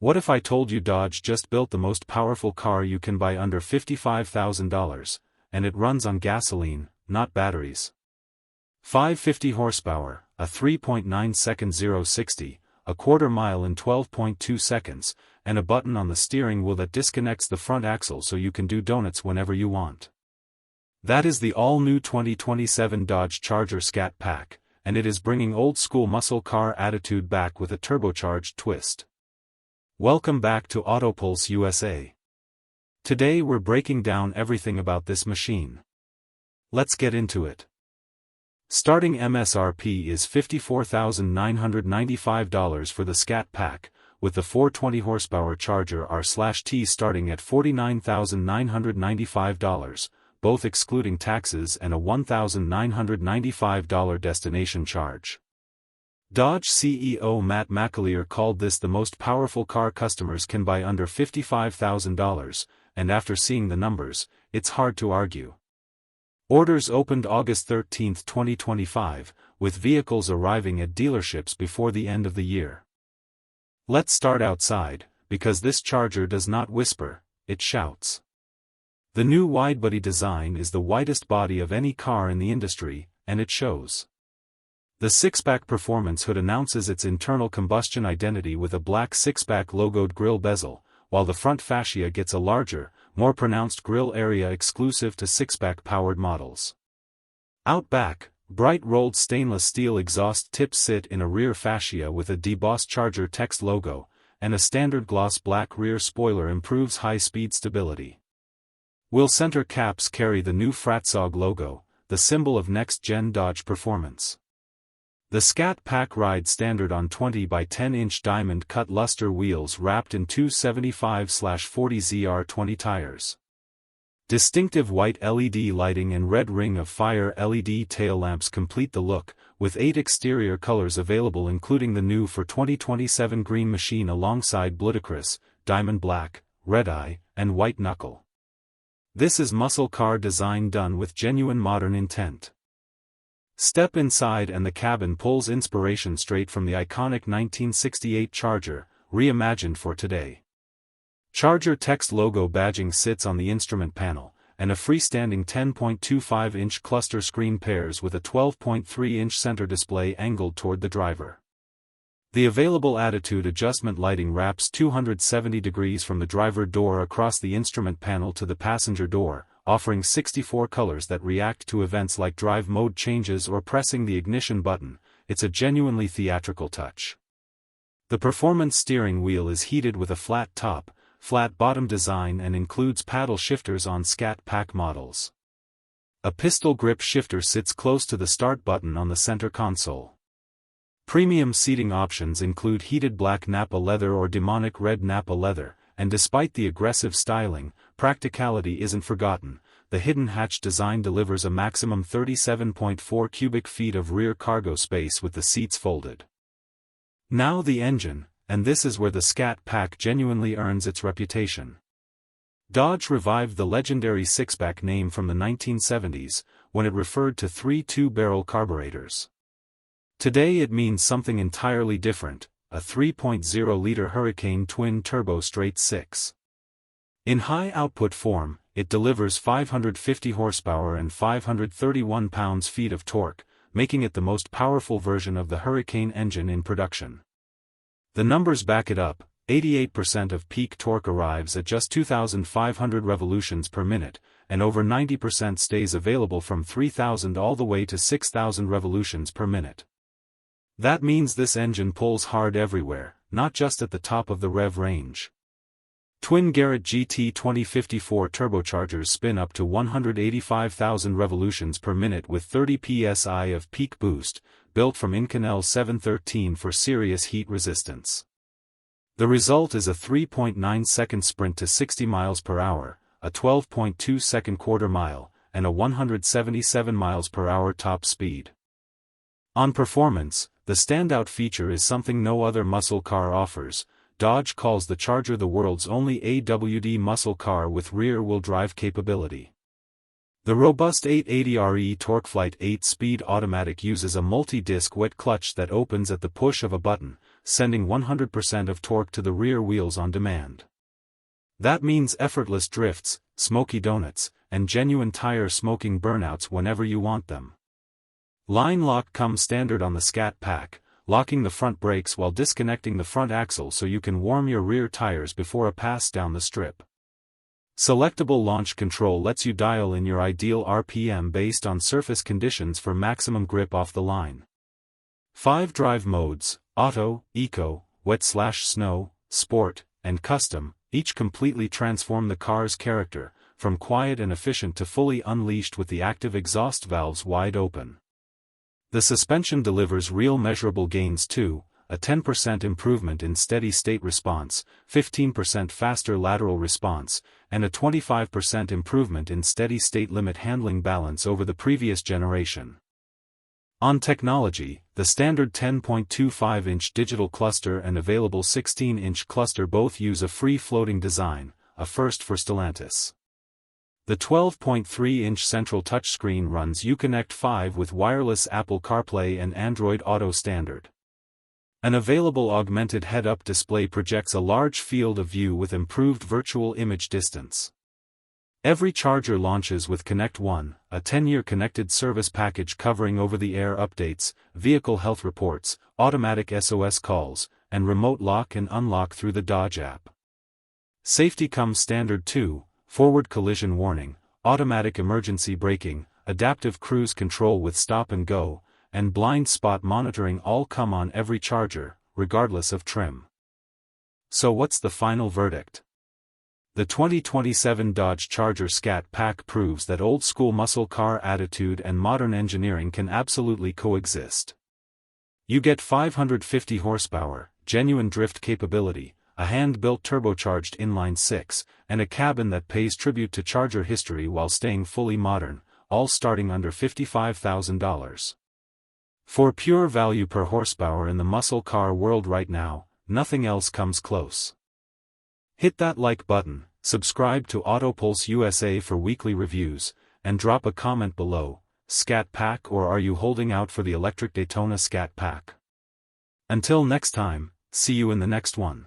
What if I told you Dodge just built the most powerful car you can buy under $55,000, and it runs on gasoline, not batteries? 550 horsepower, a 3.9-second 0-60, a quarter mile in 12.2 seconds, and a button on the steering wheel that disconnects the front axle so you can do donuts whenever you want. That is the all-new 2027 Dodge Charger Scat Pack, and it is bringing old-school muscle car attitude back with a turbocharged twist. Welcome back to AutoPulse USA. Today we're breaking down everything about this machine. Let's get into it. Starting MSRP is $54,995 for the Scat Pack, with the 420 horsepower Charger R/T starting at $49,995, both excluding taxes and a $1,995 destination charge. Dodge CEO Matt McAleer called this the most powerful car customers can buy under $55,000, and after seeing the numbers, it's hard to argue. Orders opened August 13, 2025, with vehicles arriving at dealerships before the end of the year. Let's start outside, because this Charger does not whisper, it shouts. The new wide-body design is the widest body of any car in the industry, and it shows. The six-pack performance hood announces its internal combustion identity with a black six-pack logoed grille bezel, while the front fascia gets a larger, more pronounced grille area exclusive to six-pack powered models. Out back, bright rolled stainless steel exhaust tips sit in a rear fascia with a debossed Charger text logo, and a standard gloss black rear spoiler improves high-speed stability. Wheel center caps carry the new Fratzog logo, the symbol of next-gen Dodge performance. The Scat Pack rides standard on 20 by 10-inch diamond-cut luster wheels wrapped in two 75/40 ZR20 tires. Distinctive white LED lighting and red ring of fire LED tail lamps complete the look, with 8 exterior colors available including the new for 2027 Green Machine alongside Ludicrous, Diamond Black, Red Eye, and White Knuckle. This is muscle car design done with genuine modern intent. Step inside and the cabin pulls inspiration straight from the iconic 1968 Charger, reimagined for today. Charger text logo badging sits on the instrument panel, and a freestanding 10.25-inch cluster screen pairs with a 12.3-inch center display angled toward the driver. The available attitude adjustment lighting wraps 270 degrees from the driver door across the instrument panel to the passenger door, offering 64 colors that react to events like drive mode changes or pressing the ignition button. It's a genuinely theatrical touch. The performance steering wheel is heated with a flat top, flat bottom design and includes paddle shifters on Scat Pack models. A pistol grip shifter sits close to the start button on the center console. Premium seating options include heated black Nappa leather or demonic red Nappa leather, and despite the aggressive styling, practicality isn't forgotten. The hidden hatch design delivers a maximum 37.4 cubic feet of rear cargo space with the seats folded. Now the engine, and this is where the Scat Pack genuinely earns its reputation. Dodge revived the legendary six-pack name from the 1970s, when it referred to 3 two-barrel carburetors. Today it means something entirely different, a 3.0-liter Hurricane twin-turbo straight-six. In high-output form, it delivers 550 horsepower and 531 pounds-feet of torque, making it the most powerful version of the Hurricane engine in production. The numbers back it up. 88% of peak torque arrives at just 2,500 revolutions per minute, and over 90% stays available from 3,000 all the way to 6,000 revolutions per minute. That means this engine pulls hard everywhere, not just at the top of the rev range. Twin Garrett GT 2054 turbochargers spin up to 185,000 revolutions per minute with 30 psi of peak boost, built from Inconel 713 for serious heat resistance. The result is a 3.9-second sprint to 60 miles per hour, a 12.2-second quarter mile, and a 177 miles per hour top speed. On performance, the standout feature is something no other muscle car offers. Dodge calls the Charger the world's only AWD muscle car with rear-wheel drive capability. The robust 880RE TorqueFlite 8-speed automatic uses a multi-disc wet clutch that opens at the push of a button, sending 100% of torque to the rear wheels on demand. That means effortless drifts, smoky donuts, and genuine tire smoking burnouts whenever you want them. Line lock comes standard on the Scat Pack, locking the front brakes while disconnecting the front axle so you can warm your rear tires before a pass down the strip. Selectable launch control lets you dial in your ideal RPM based on surface conditions for maximum grip off the line. 5 drive modes, Auto, Eco, Wet/Snow, Sport, and Custom, each completely transform the car's character, from quiet and efficient to fully unleashed with the active exhaust valves wide open. The suspension delivers real measurable gains too, a 10% improvement in steady-state response, 15% faster lateral response, and a 25% improvement in steady-state limit handling balance over the previous generation. On technology, the standard 10.25-inch digital cluster and available 16-inch cluster both use a free-floating design, a first for Stellantis. The 12.3-inch central touchscreen runs Uconnect 5 with wireless Apple CarPlay and Android Auto standard. An available augmented head-up display projects a large field of view with improved virtual image distance. Every Charger launches with Connect One, a 10-year connected service package covering over-the-air updates, vehicle health reports, automatic SOS calls, and remote lock and unlock through the Dodge app. Safety comes standard too. Forward collision warning, automatic emergency braking, adaptive cruise control with stop and go, and blind spot monitoring all come on every Charger, regardless of trim. So what's the final verdict? The 2027 Dodge Charger Scat Pack proves that old-school muscle car attitude and modern engineering can absolutely coexist. You get 550 horsepower, genuine drift capability, a hand-built turbocharged inline-six, and a cabin that pays tribute to Charger history while staying fully modern, all starting under $55,000. For pure value per horsepower in the muscle car world right now, nothing else comes close. Hit that like button, subscribe to AutoPulse USA for weekly reviews, and drop a comment below, Scat Pack or are you holding out for the electric Daytona Scat Pack? Until next time, see you in the next one.